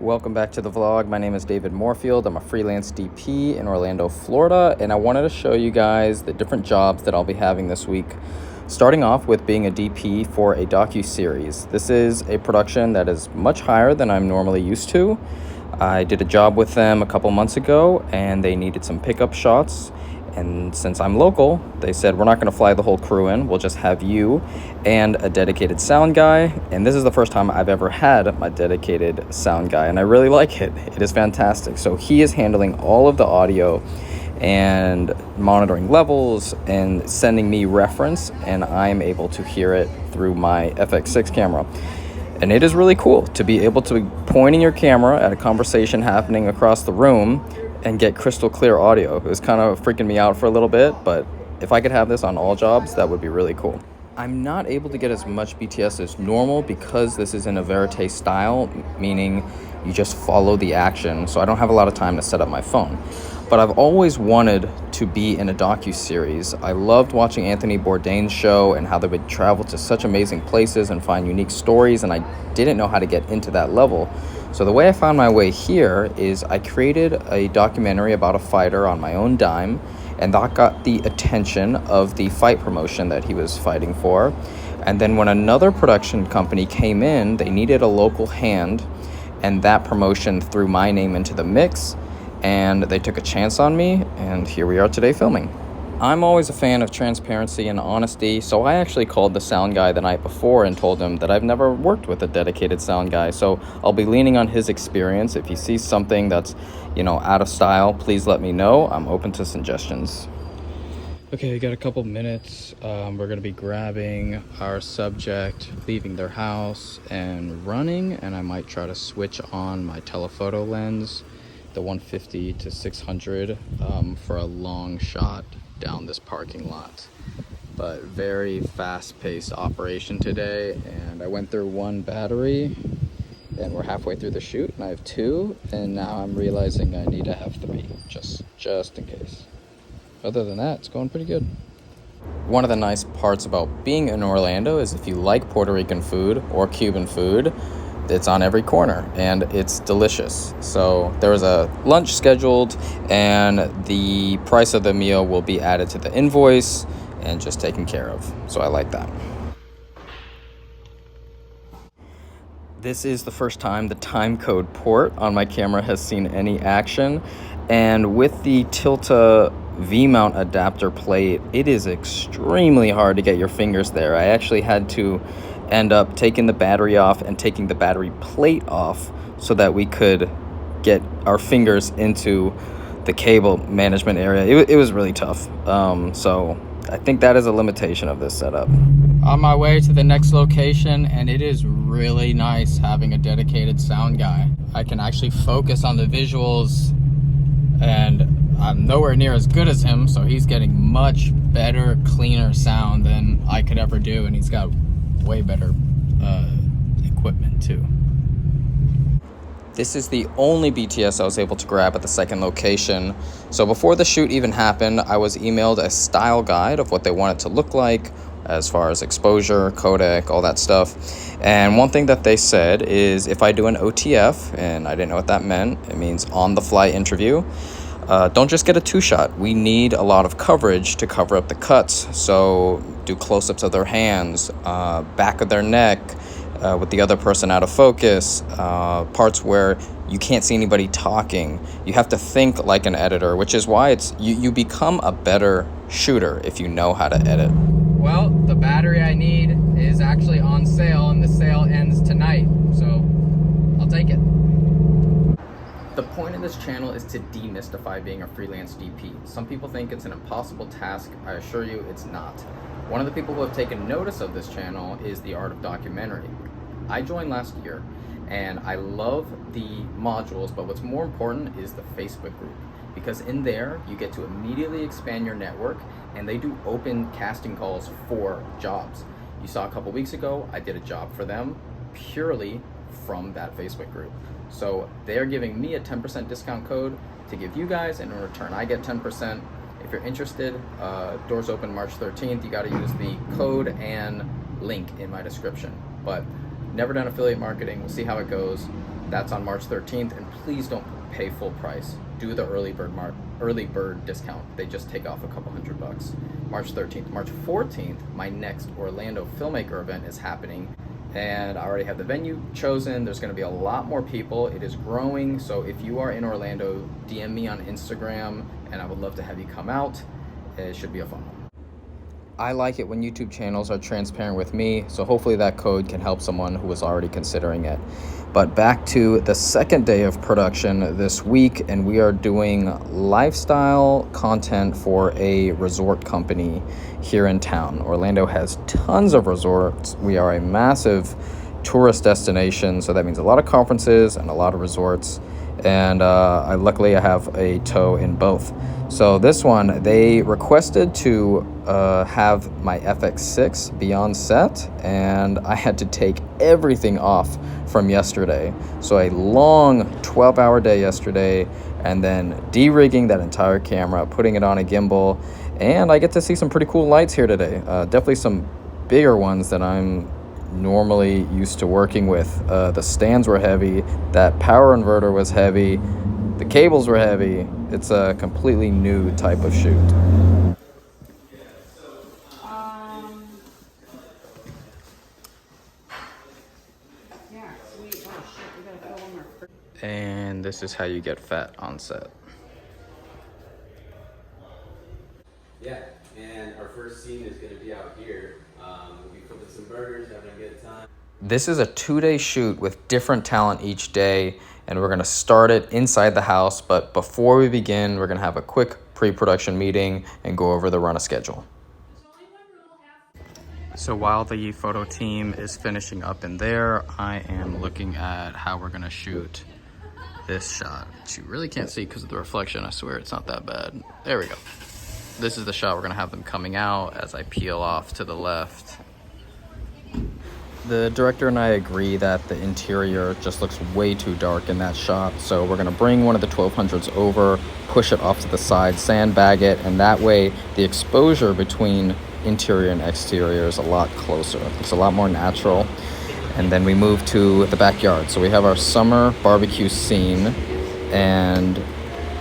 Welcome back to the vlog. My name is David Moorfield. I'm a freelance DP in Orlando, Florida, and I wanted to show you guys the different jobs that I'll be having this week. Starting off with being a DP for a docu-series. This is a production that is much higher than I'm normally used to. I did a job with them a couple months ago and they needed some pickup shots. And since I'm local, they said, we're not going to fly the whole crew in. We'll just have you and a dedicated sound guy. And this is the first time I've ever had my dedicated sound guy. And I really like it. It is fantastic. So he is handling all of the audio and monitoring levels and sending me reference. And I'm able to hear it through my FX6 camera. And it is really cool to be able to be pointing your camera at a conversation happening across the room and get crystal clear audio. It was kind of freaking me out for a little bit, but if I could have this on all jobs, that would be really cool. I'm not able to get as much BTS as normal because this is in a verite style, meaning you just follow the action, so I don't have a lot of time to set up my phone. But I've always wanted to be in a docu-series. I loved watching Anthony Bourdain's show and how they would travel to such amazing places and find unique stories, and I didn't know how to get into that level. So the way I found my way here is I created a documentary about a fighter on my own dime, and that got the attention of the fight promotion that he was fighting for. And then when another production company came in, they needed a local hand, and that promotion threw my name into the mix, and they took a chance on me, and here we are today filming. I'm always a fan of transparency and honesty, so I actually called the sound guy the night before and told him that I've never worked with a dedicated sound guy, so I'll be leaning on his experience. If he sees something that's, out of style, please let me know. I'm open to suggestions. Okay, we got a couple minutes. We're going to be grabbing our subject, leaving their house, and running, and I might try to switch on my telephoto lens, the 150 to 600, for a long shot down this parking lot. But very fast-paced operation today, and I went through one battery and we're halfway through the shoot and I have two, and now I'm realizing I need to have three just in case. Other than that, it's going pretty good. One of the nice parts about being in Orlando is if you like Puerto Rican food or Cuban food, it's on every corner and it's delicious. So there was a lunch scheduled and the price of the meal will be added to the invoice and just taken care of. So I like that. This is the first time the timecode port on my camera has seen any action. And with the Tilta V-mount adapter plate, it is extremely hard to get your fingers there. I actually had to end up taking the battery off and taking the battery plate off so that we could get our fingers into the cable management area. It was really tough. So I think that is a limitation of this setup. On my way to the next location, and it is really nice having a dedicated sound guy. I can actually focus on the visuals, and I'm nowhere near as good as him, so he's getting much better, cleaner sound than I could ever do, and he's got way better equipment too. This is the only BTS I was able to grab at the second location. So before the shoot even happened, I was emailed a style guide of what they want it to look like as far as exposure, codec, all that stuff. And one thing that they said is if I do an OTF, and I didn't know what that meant, it means on the fly interview, don't just get a two-shot. We need a lot of coverage to cover up the cuts. So do close-ups of their hands, back of their neck, with the other person out of focus, parts where you can't see anybody talking. You have to think like an editor, which is why you become a better shooter if you know how to edit. Well, the battery I need is actually on sale, and the sale ends tonight, so I'll take it. The point of this channel is to demystify being a freelance DP. Some people think it's an impossible task. I assure you it's not. One of the people who have taken notice of this channel is The Art of Documentary. I joined last year and I love the modules, but what's more important is the Facebook group, because in there you get to immediately expand your network, and they do open casting calls for jobs. You saw a couple weeks ago, I did a job for them purely from that Facebook group. So they're giving me a 10% discount code to give you guys, and in return I get 10%. If you're interested, doors open March 13th. You got to use the code and link in my description. But never done affiliate marketing. We'll see how it goes. That's on March 13th, and please don't pay full price. Do the early bird discount. They just take off a couple $100. March 13th. March 14th, my next Orlando filmmaker event is happening, and I already have the venue chosen. There's going to be a lot more people. It is growing, so if you are in Orlando, DM me on Instagram, and I would love to have you come out. It should be a fun one. I like it when YouTube channels are transparent with me, so hopefully that code can help someone who was already considering it. But back to the second day of production this week, and we are doing lifestyle content for a resort company here in town. Orlando has tons of resorts. We are a massive tourist destination, so that means a lot of conferences and a lot of resorts. And luckily I have a toe in both. So this one, they requested to have my FX6 be on set, and I had to take everything off from yesterday. So a long 12-hour day yesterday, and then de-rigging that entire camera, putting it on a gimbal, and I get to see some pretty cool lights here today. Definitely some bigger ones than I'm normally used to working with. The stands were heavy, that power inverter was heavy, the cables were heavy. It's a completely new type of shoot. And this is how you get fat on set. Yeah, and our first scene is going to be out here. We'll be flipping some burgers, having a good time. This is a 2-day shoot with different talent each day, and we're going to start it inside the house. But before we begin, we're going to have a quick pre-production meeting and go over the run of schedule. So while the photo team is finishing up in there, I am looking at how we're going to shoot this shot, which you really can't see because of the reflection. I swear it's not that bad. There we go. This is the shot we're going to have them coming out as I peel off to the left. The director and I agree that the interior just looks way too dark in that shot, so we're going to bring one of the 1200s over, push it off to the side, sandbag it, and that way the exposure between interior and exterior is a lot closer. It's a lot more natural. And then we move to the backyard. So we have our summer barbecue scene, and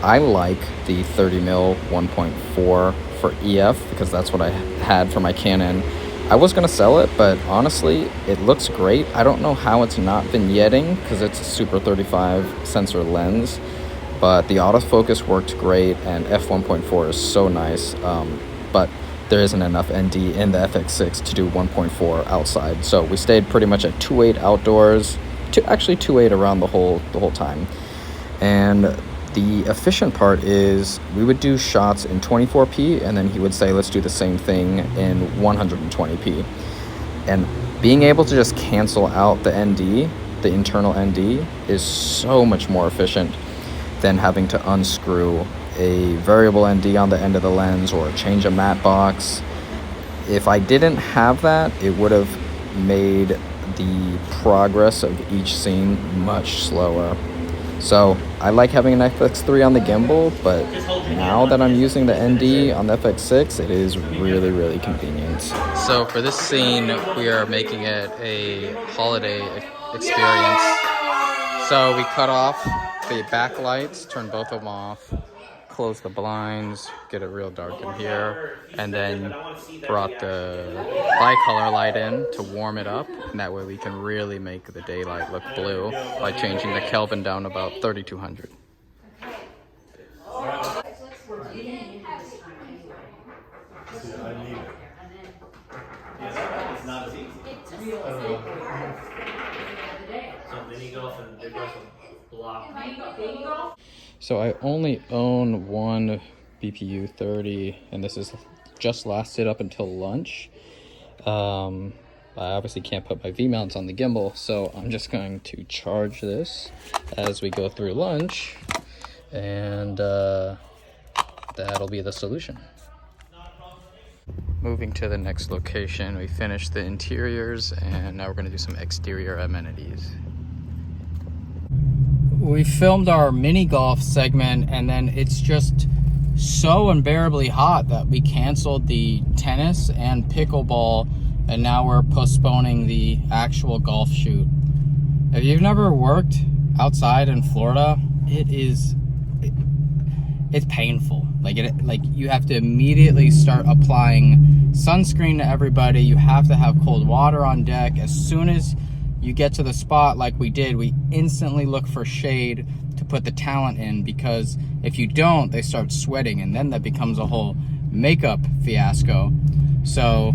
I like the 30mm 1.4 for EF because that's what I had for my Canon. I was going to sell it, but honestly, it looks great. I don't know how it's not vignetting because it's a Super 35 sensor lens, but the autofocus worked great, and f1.4 is so nice. But there isn't enough ND in the FX6 to do 1.4 outside, so we stayed pretty much at 2.8 outdoors, actually 2.8 around the whole time. And the efficient part is we would do shots in 24p, and then he would say, let's do the same thing in 120p. And being able to just cancel out the ND, the internal ND, is so much more efficient than having to unscrew a variable ND on the end of the lens or change a matte box. If I didn't have that, it would have made the progress of each scene much slower. So I like having an FX3 on the gimbal, but now that I'm using the ND on the FX6, it is really, really convenient. So for this scene, we are making it a holiday experience. So we cut off the backlights, turn both of them off, close the blinds, get it real dark in here, and then brought the bicolor light in to warm it up, and that way we can really make the daylight look blue by changing the Kelvin down about 3200. So I only own one BPU 30, and this is just lasted up until lunch. I obviously can't put my V-mounts on the gimbal, so I'm just going to charge this as we go through lunch, and that'll be the solution. Moving to the next location, we finished the interiors, and now we're going to do some exterior amenities. We filmed our mini golf segment, and then it's just so unbearably hot that we canceled the tennis and pickleball, and now we're postponing the actual golf shoot. If you've never worked outside in Florida, it's painful. Like you have to immediately start applying sunscreen to everybody. You have to have cold water on deck. As soon as you get to the spot, like we did, we instantly look for shade to put the talent in, because if you don't, they start sweating, and then that becomes a whole makeup fiasco. So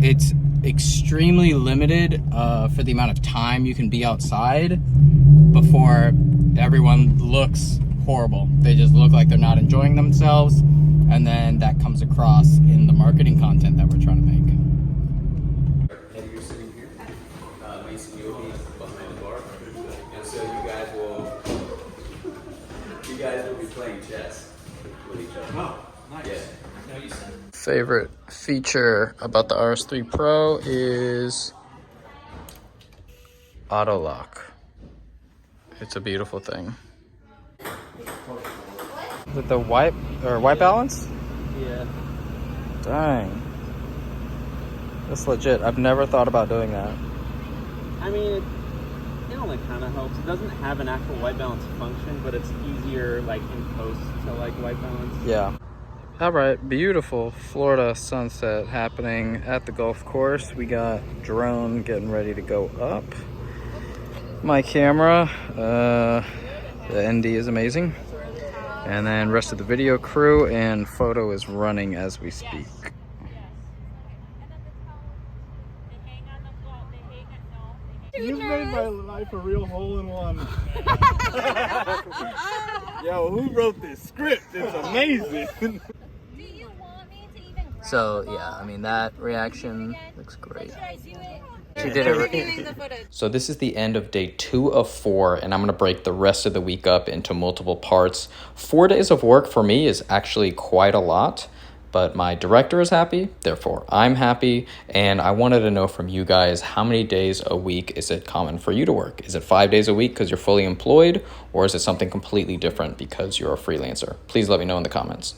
it's extremely limited for the amount of time you can be outside before everyone looks horrible. They just look like they're not enjoying themselves, and then that comes across in the marketing content that we're trying to make. And you're sitting here. Mason, you'll be behind the bar, and so you guys will be playing chess with each other. Oh, nice. Yeah. Favorite feature about the RS3 Pro is auto lock. It's a beautiful thing. Is it the white balance? Yeah. Dang. That's legit. I've never thought about doing that. I mean, it only kind of helps. It doesn't have an actual white balance function, but it's easier, like, in post to, like, white balance. Yeah. All right, beautiful Florida sunset happening at the golf course. We got drone getting ready to go up. My camera, the ND is amazing. And then rest of the video crew and photo is running as we speak. You've made my life a real hole-in-one. Yo, who wrote this script? It's amazing. So yeah, I mean, that reaction looks great. She did it. So this is the end of day 2 of 4, and I'm going to break the rest of the week up into multiple parts. 4 days of work for me is actually quite a lot, but my director is happy, therefore I'm happy, and I wanted to know from you guys, how many days a week is it common for you to work? Is it 5 days a week because you're fully employed, or is it something completely different because you're a freelancer? Please let me know in the comments.